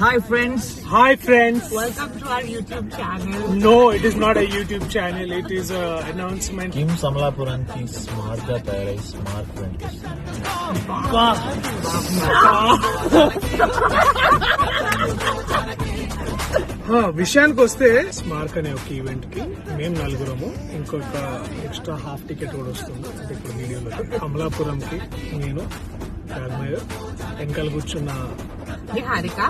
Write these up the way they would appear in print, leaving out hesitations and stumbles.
Hi friends. Hi friends. Welcome to our YouTube channel. No, it is not a YouTube channel. It is a announcement. కిమ్ సమలాపురానికి smart గా తయారై smart friend విషయానికి వస్తే స్మార్క్ అనే ఒక ఈవెంట్ కి మేము నలుగురము, ఇంకొక ఎక్స్ట్రా హాఫ్ టికెట్ కూడా వస్తుంది. అంటే ఇప్పుడు వీడియోలో కమలాపురం కి నేను రాగమయ్య వెనకాల కూర్చున్న నిహారిక,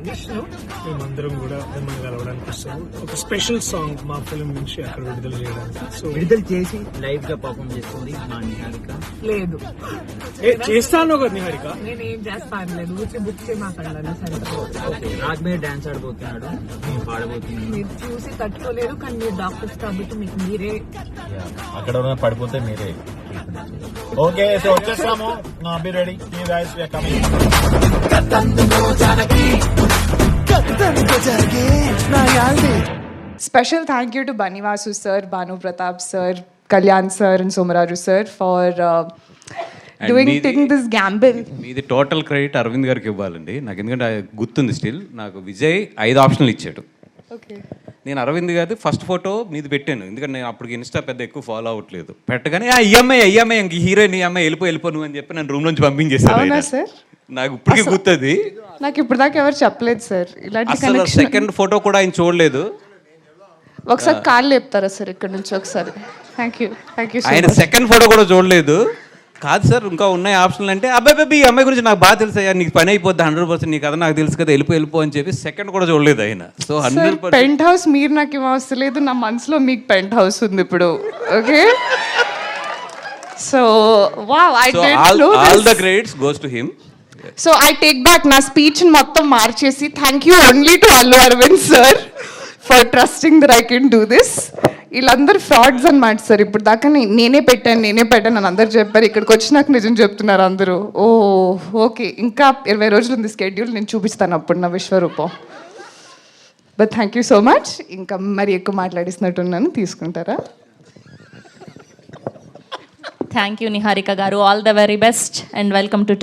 విష్ణు, మేమందరం కూడా మిమ్మల్ని కలవడానికి వస్తాము. ఒక స్పెషల్ సాంగ్ మా ఫిల్మ్ నుంచి అక్కడ విడుదల చేయడానికి. సో విడుదల చేసి లైవ్ గా పర్ఫార్మ్ చేస్తుంది మా నిహారిక. లేదు చేస్తాను కదా నిహారిక, నేను ఏం చేస్తాను లేదు, ఊరికి బుక్ చేయమాకండి సెంటర్. ఓకే, రాగ్మే డాన్స్ ఆడబోతున్నాడు, నేను పాడబోతున్నాను. మీరు చూసి తట్టుకోలేరు, కానీ మీరు డాక్టర్స్ కాబట్టి మీకు మీరే అక్కడ ఉన్న పడిపోతే మీరే. ఓకే, సో వచ్చేస్తాము. Be ready, you guys, we are coming. Special thank you to Banivasu sir, Banu Pratap sir, Kalyan sir and Somaraju sir for taking this gamble. మీది టోటల్ క్రెడిట్ అరవింద్ గారికి ఇవ్వాలండి. నాకు ఎందుకంటే గుర్తుంది స్టిల్. నాకు విజయ్ 5 ఆప్షన్లు ఇచ్చాడు. Okay. నేను అరవింద్ గారి ఫస్ట్ ఫోటో మీది పెట్టాను, ఎందుకంటే నేను అప్పటికి ఇన్స్టా పెద్ద ఎక్కువ ఫాలో అవ్వట్లేదు. పెట్టగానే ఈ అమ్మాయి ఇంక హీరోయిన్, ఈ అమ్మాయి వెళ్ళిపో నువ్వు అని చెప్పి నన్ను రూమ్ నుంచి పంపించేశాను. అవునా సార్? నాకు ఇప్పటికీ గుర్తుంది. నాకు ఇప్పుడు దాకా ఎవరు చెప్పలేదు సార్ ఇలాంటి అసలు కనెక్షన్. సెకండ్ ఫోటో కూడా ఆయన చూడలేదు. ఒకసారి కాల్ లేపుతారా సార్ ఇక్కడ నుంచి ఒకసారి? థ్యాంక్ యూ సో ఆయన మచ్. సెకండ్ ఫోటో కూడా చూడలేదు. కాదు సార్, ఇంకా ఉన్నాయి ఆప్షన్లు అంటే అబ్బాయి ఈ అమ్మాయి గురించి నాకు బాగా తెలుసు అయ్యా, నీకు పని అయిపోద్ది 100%, నీకు కదా నాకు తెలుసు కదా, వెళ్ళిపో అని చెప్పి సెకండ్ కూడా చూడలేదు ఆయన. సో 100% పెంట్ హౌస్ మీరు నాకు ఏం అవసరం లేదు, నా మనసులో మీకు పెంట్ హౌస్ ఉంది ఇప్పుడు. Okay, so wow, I did no all the credits goes to him. So I take back నా స్పీచ్ మొత్తం మార్చేసి thank you only to Allu Aravind sir for trusting that I can do this. వీళ్ళందరూ frauds అనమాట sir. ఇప్పుడు దాకా నేనే పెట్టాను అని అందరు చెప్పారు. ఇక్కడికి వచ్చినాక నిజం చెప్తున్నారు అందరూ. ఓ ఓకే, ఇంకా 20 రోజులు ఉంది స్కెడ్యూల్, నేను చూపిస్తాను అప్పుడు నా విశ్వరూపం. But thank you so much. ఇంకా మరి ఎక్కువ మాట్లాడిస్తున్నట్టున్నాను, తీసుకుంటారా? Thank you Niharika garu. All the very best and welcome to